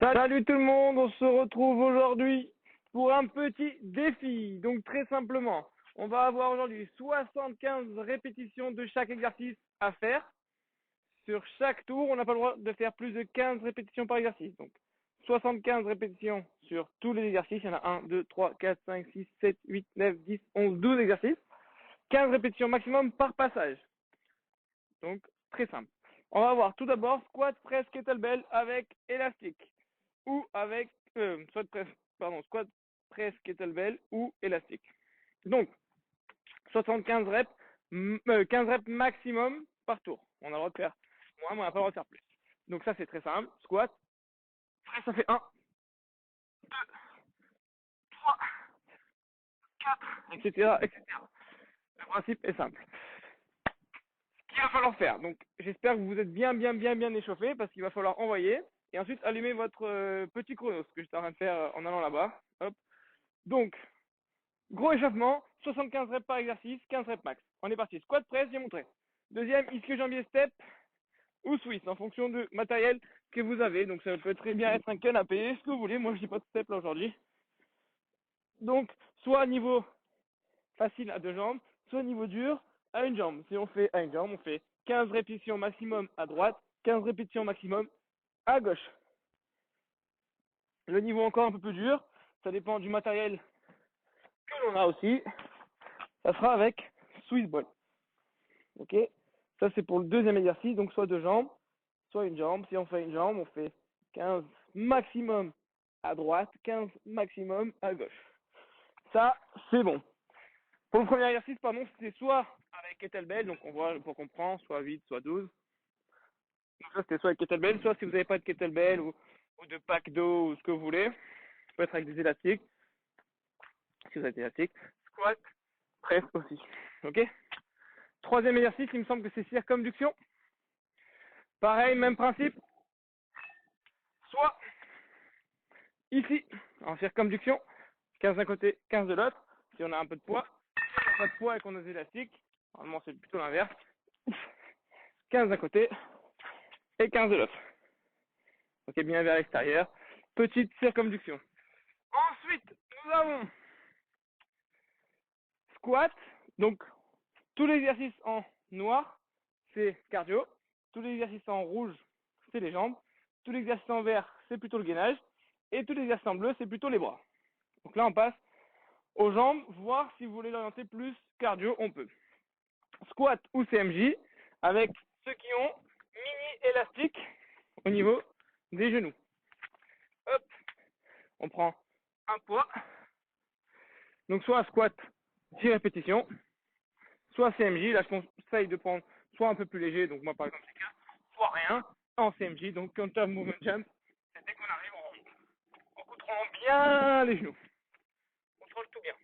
Salut tout le monde, on se retrouve aujourd'hui pour un petit défi. Donc très simplement, on va avoir aujourd'hui 75 répétitions de chaque exercice à faire. Sur chaque tour, on n'a pas le droit de faire plus de 15 répétitions par exercice. Donc 75 répétitions sur tous les exercices. Il y en a 1, 2, 3, 4, 5, 6, 7, 8, 9, 10, 11, 12 exercices. 15 répétitions maximum par passage. Donc très simple. On va voir tout d'abord squat, press, kettlebell avec élastique. Ou avec squat, press, kettlebell ou élastique. Donc, 75 reps, 15 reps maximum par tour. On a le droit de faire moins, mais on n'a pas le droit de faire plus. Donc ça, c'est très simple. Squat, press, ça fait 1, 2, 3, 4, etc., etc. Le principe est simple. Ce qu'il va falloir faire, donc j'espère que vous êtes bien échauffé parce qu'il va falloir envoyer et ensuite allumer votre petit chrono, ce que j'étais en train de faire en allant là-bas. Hop. Donc, gros échauffement, 75 reps par exercice, 15 reps max. On est parti. Squat press, j'ai montré. Deuxième, ischio-jambier step ou Swiss, en fonction du matériel que vous avez. Donc ça peut très bien être un canapé, ce que vous voulez. Moi, je dis pas de step là aujourd'hui. Donc, soit niveau facile à deux jambes, soit niveau dur à une jambe. Si on fait à une jambe, on fait 15 répétitions maximum à droite, 15 répétitions maximum à gauche. Le niveau encore un peu plus dur, ça dépend du matériel que l'on a aussi. Ça sera avec Swiss ball. Ok, ça c'est pour le deuxième exercice, donc soit deux jambes, soit une jambe. Si on fait une jambe, on fait 15 maximum à droite, 15 maximum à gauche. Ça, c'est bon. Pour le premier exercice, pardon, c'est soit avec kettlebell, donc on voit pour qu'on prend, soit 8, soit 12. Donc ça, c'était soit avec kettlebell, soit si vous n'avez pas de kettlebell ou de pack d'eau ou ce que vous voulez, ça peut être avec des élastiques. Si vous avez des élastiques, squat, press aussi. Ok. Troisième exercice, il me semble que c'est circonduction. Pareil, même principe. Soit ici, en circonduction, 15 d'un côté, 15 de l'autre, si on a un peu de poids. Si on n'a pas de poids et qu'on a des élastiques, normalement c'est plutôt l'inverse. 15 d'un côté et 15 de l'autre. Ok, bien vers l'extérieur. Petite circonduction. Ensuite, nous avons squat. Donc, tous les exercices en noir, c'est cardio. Tous les exercices en rouge, c'est les jambes. Tous les exercices en vert, c'est plutôt le gainage. Et tous les exercices en bleu, c'est plutôt les bras. Donc là, on passe aux jambes, voir si vous voulez l'orienter plus cardio, on peut. Squat ou CMJ, avec ceux qui ont mini élastique au niveau des genoux. Hop, on prend un poids. Donc soit squat 10 répétitions, soit CMJ. Là, je conseille de prendre soit un peu plus léger, donc moi par exemple c'est 4, soit rien en CMJ, donc counter movement jump. C'est dès qu'on arrive, on contrôle bien les genoux. On contrôle tout bien.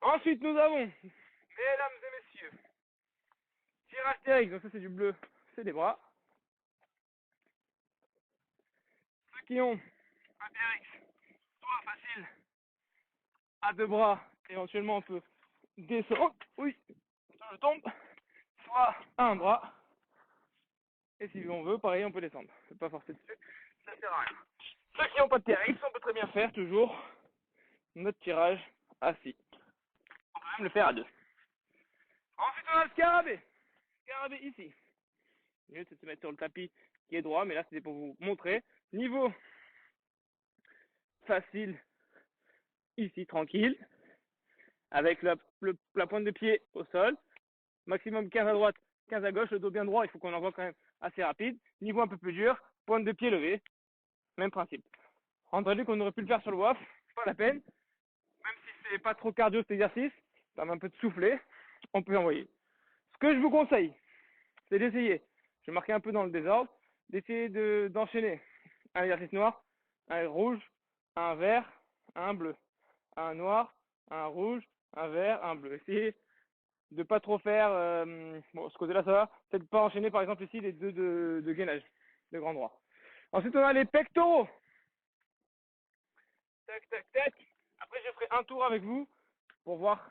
Ensuite, nous avons, mesdames et messieurs, tirage TRX, donc ça c'est du bleu, c'est des bras. Ceux qui ont un TRX, soit facile à deux bras, éventuellement on peut descendre, oui, je tombe, soit à un bras, et si on veut, pareil, on peut descendre. C'est pas forcer dessus, ça sert à rien. Ceux qui n'ont pas de TRX, on peut très bien faire toujours notre tirage assis. On peut même le faire à deux. Ensuite, on a le scarabée. Scarabée ici. Le mieux, c'est de se mettre sur le tapis qui est droit, mais là, c'était pour vous montrer. Niveau facile, ici, tranquille, avec la pointe de pied au sol. Maximum 15 à droite, 15 à gauche, le dos bien droit, il faut qu'on envoie quand même assez rapide. Niveau un peu plus dur, pointe de pied levée, même principe. Entendu qu'on aurait pu le faire sur le WAF, pas la peine. Même si c'est pas trop cardio cet exercice, ça va un peu de souffler, on peut envoyer. Ce que je vous conseille, c'est d'essayer, je vais marquer un peu dans le désordre, d'essayer d'enchaîner un exercice noir, un rouge, un vert, un bleu, un noir, un rouge, un vert, un bleu. Essayez de pas trop faire, bon, ce côté-là ça va, peut-être pas enchaîner par exemple ici les deux de gainage, de grand droit. Ensuite on a les pectoraux. Tac, tac, tac. Après je ferai un tour avec vous pour voir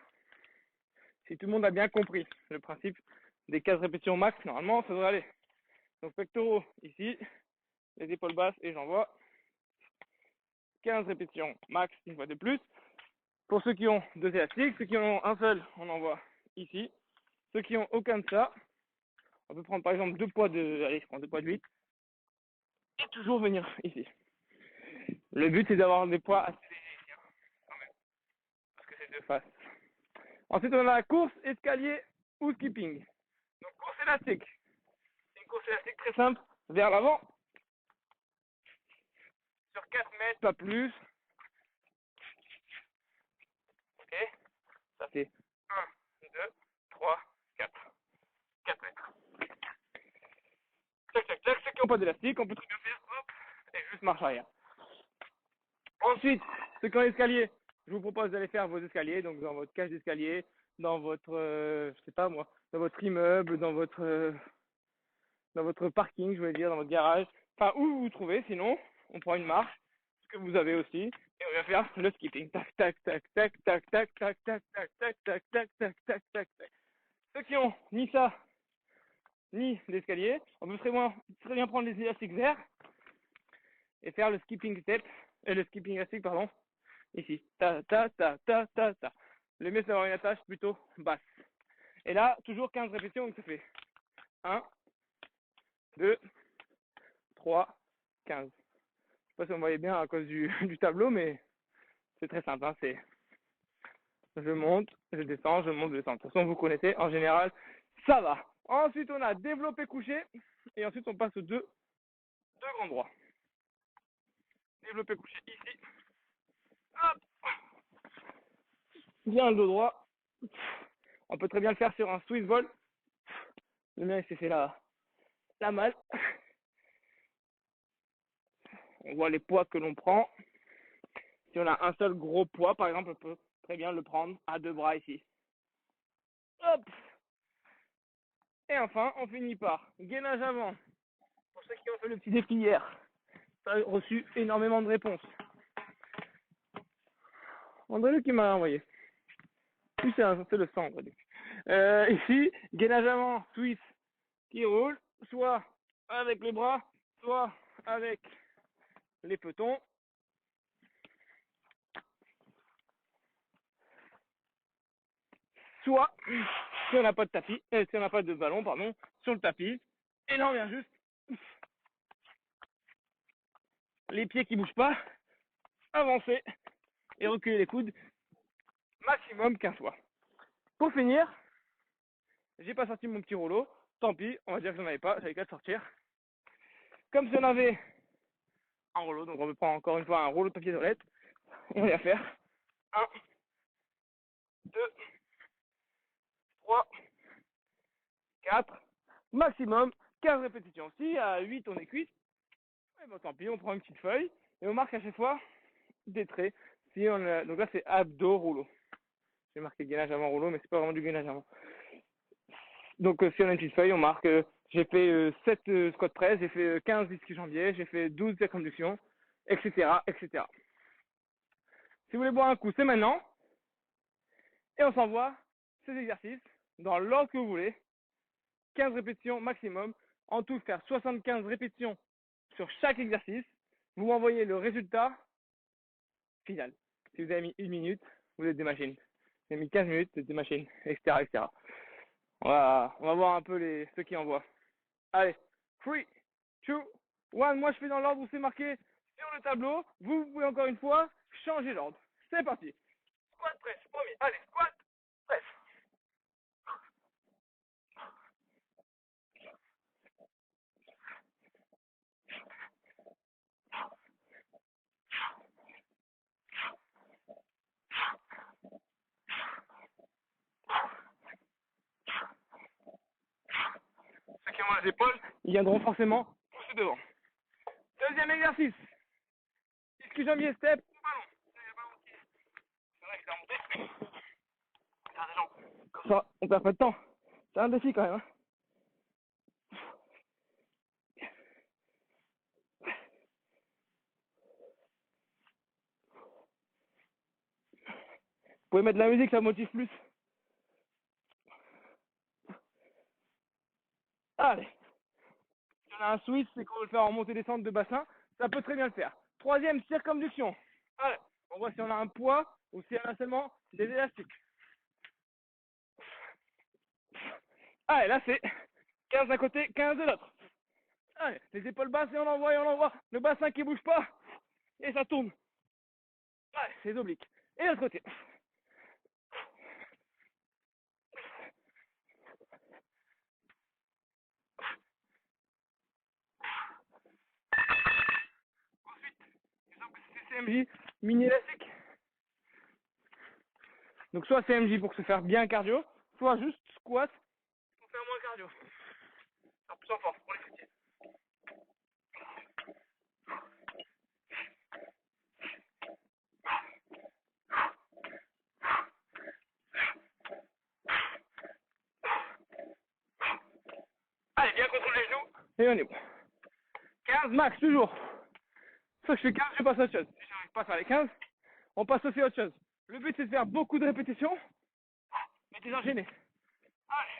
si tout le monde a bien compris le principe des 15 répétitions max. Normalement ça devrait aller. Donc pectoraux ici, les épaules basses et j'envoie. 15 répétitions max, une fois de plus. Pour ceux qui ont 2 élastiques, ceux qui en ont un seul, on envoie ici. Ceux qui ont aucun de ça, on peut prendre par exemple 2 poids de, allez, je prends 2 poids de 8 et toujours venir ici. Le but c'est d'avoir des poids assez légers quand même, parce que c'est 2 faces. Ensuite on a la course, escalier ou skipping. Donc course élastique. C'est une course élastique très simple, vers l'avant. Sur 4 mètres, pas plus. Ok, ça fait 1, 2, 3, 4. 4 mètres. Tac, tac, tac. Ceux qui n'ont pas d'élastique, on peut très bien faire, hop, et juste marche arrière. Ensuite, ceux qui ont l'escalier, je vous propose d'aller faire vos escaliers, donc dans votre cage d'escalier, dans votre, je sais pas moi, dans votre immeuble, dans votre parking, je voulais dire, dans votre garage, enfin où vous vous trouvez. Sinon, on prend une marche, ce que vous avez aussi, et on va faire le skipping. Tac, tac, tac, tac, tac, tac, tac, tac, tac, tac, tac, tac, tac, tac, tac, tac. Ceux qui ont ni ça, ni l'escalier, on peut très bien prendre les élastiques verts et faire le skipping step, le skipping élastique, pardon, ici. Ta, ta, ta, ta, ta, ta. Le mieux, c'est d'avoir une attache plutôt basse. Et là, toujours 15 répétitions, donc ça fait 1, 2, 3, 15. Je sais pas si on voyait bien à cause du tableau, mais c'est très simple. Hein, c'est je monte, je descends, je monte, je descends. De toute façon, vous connaissez, en général, ça va. Ensuite, on a développé couché, et ensuite, on passe aux deux grands droits. Développé couché ici. Hop. Bien le dos droit. On peut très bien le faire sur un Swiss ball. Le mien, il s'est fait la malle. On voit les poids que l'on prend. Si on a un seul gros poids, par exemple, on peut très bien le prendre à 2 bras ici. Hop. Et enfin, on finit par gainage avant. Pour ceux qui ont fait le petit défi hier, ça a reçu énormément de réponses. André qui m'a envoyé. Lui, c'est le sang, André. Ici, gainage avant, Swiss qui roule, soit avec les bras, soit avec les petons. Soit, si on n'a pas de tapis, si on n'a pas de ballon, pardon, sur le tapis. Et là, on vient juste les pieds qui bougent pas, avancer et reculer les coudes, maximum 15 fois. Pour finir, j'ai pas sorti mon petit rouleau, tant pis, on va dire que j'en avais pas, j'avais qu'à le sortir. Comme si on avait un rouleau, donc on va prendre encore une fois un rouleau de papier toilette, et on va faire 1, 2, 3, 4, maximum 15 répétitions. Si à 8 on est cuit, et bon tant pis, on prend une petite feuille et on marque à chaque fois des traits. Si on a... Donc là c'est abdos rouleau. J'ai marqué gainage avant rouleau, mais c'est pas vraiment du gainage avant. Donc si on a une petite feuille, on marque j'ai fait 7 squat press, j'ai fait 15 disques jambiers, j'ai fait 12 circonductions, etc., etc. Si vous voulez boire un coup, c'est maintenant. Et on s'envoie ces exercices dans l'ordre que vous voulez. 15 répétitions maximum. En tout, faire 75 répétitions sur chaque exercice. Vous m'envoyez le résultat final. Si vous avez mis 1 minute, vous êtes des machines. Si vous avez mis 15 minutes, vous êtes des machines, etc., etc. On va voir un peu ceux qui envoient. Allez, 3, 2, 1. Moi, je fais dans l'ordre où c'est marqué sur le tableau. Vous pouvez encore une fois changer l'ordre. C'est parti. Squat press, premier. Allez, squat press. Ceux qui ont les épaules, ils viendront forcément pousser devant. Deuxième exercice. Disque jambier step au ballon. C'est vrai que c'est remonté. Comme ça, on perd pas de temps. C'est un défi quand même. Hein. Vous pouvez mettre de la musique, ça motive plus. Allez. on a un Swiss et qu'on veut le faire en montée-descente de bassin, ça peut très bien le faire. Troisième, circonduction. Allez, on voit si on a un poids ou si on a seulement des élastiques. Allez, là c'est 15 d'un côté, 15 de l'autre. Allez, les épaules basses et on envoie. Le bassin qui bouge pas et ça tourne. Allez, c'est oblique. Et l'autre côté. CMJ, mini élastique. Donc soit CMJ pour se faire bien cardio, soit juste squat pour faire moins cardio. En plus en force pour les fessiers. Allez, bien contrôler les genoux. Et on est bon. 15 max toujours. Soit je fais 15, je passe à autre chose. Si j'arrive pas à faire les 15, on passe aussi à autre chose. Le but c'est de faire beaucoup de répétitions, mais t'es enchaîné. Allez.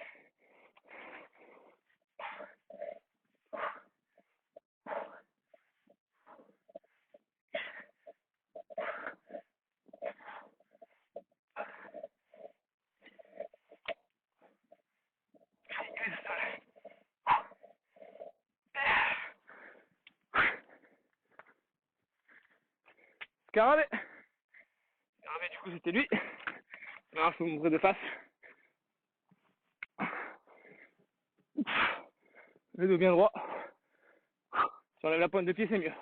Scarabée. Scarabée, du coup c'était lui. Alors, je vais vous montrer de face. Le dos bien droit. Si on enlève la pointe de pied, c'est mieux.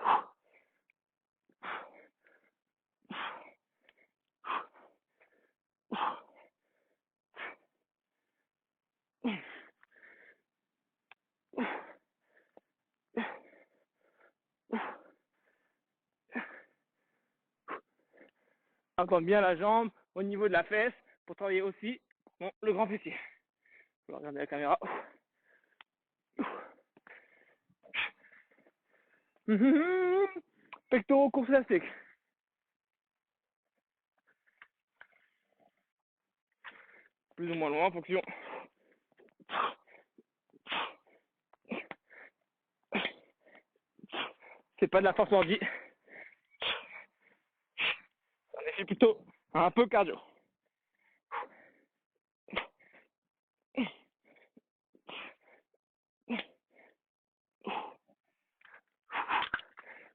Encore bien la jambe au niveau de la fesse pour travailler aussi bon, le grand fessier. Je vais regarder la caméra. Pectoraux, course élastique. Plus ou moins loin, fonction. C'est pas de la force ordi. C'est un effet plutôt un peu cardio.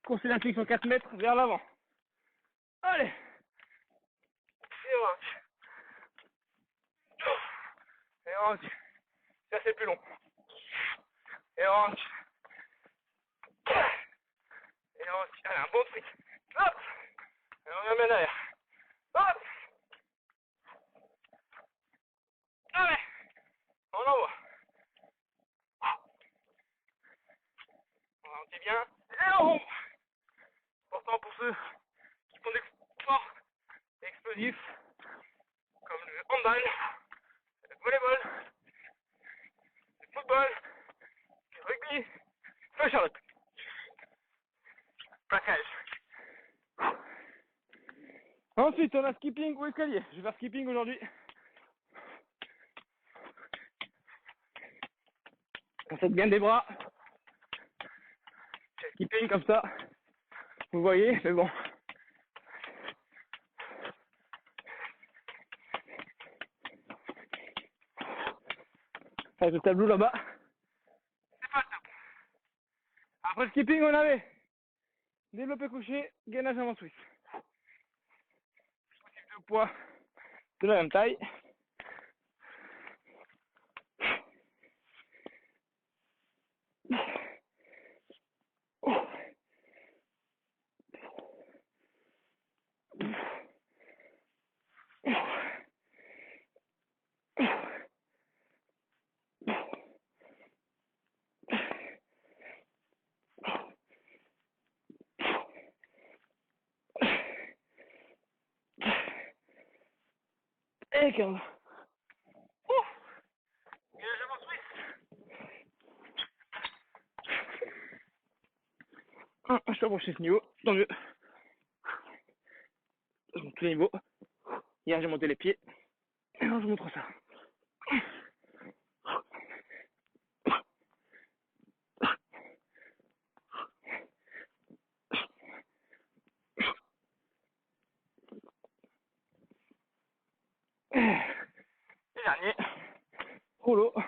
Course élastique sur 4 mètres vers l'avant. Allez. Et on rentre. Et on rentre. Ça c'est plus long. Et on rentre. Et on rentre. Allez, un bon truc. Hop. Et on ramène derrière. Hop. Allez. On envoie. On ralentit bien. Et on rompt. Important pour ceux qui font des sports explosifs, comme le handball, le volleyball, le football, le rugby, le Charlotte. Plaquage. Ensuite, on a skipping ou escalier. Je vais faire skipping aujourd'hui. On saute bien des bras. Skipping comme ça. Vous voyez, mais bon. Avec le tableau là-bas. C'est pas top. Après le skipping, on avait développé couché, gainage avant suisse. Deux poids de la même taille. Et 15. Gainage avant suisse. Je suis approché ce niveau, tant mieux. Je monte tous les niveaux. Hier, j'ai monté les pieds. Et alors, je montre ça.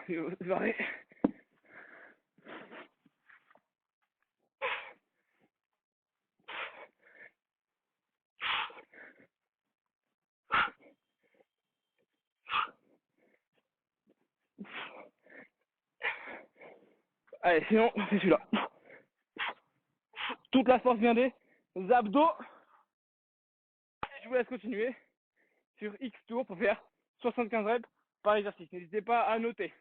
C'est pareil. Allez, sinon, c'est celui-là. Toute la force vient des abdos. Et je vous laisse continuer sur X tours pour faire 75 reps par exercice. N'hésitez pas à noter.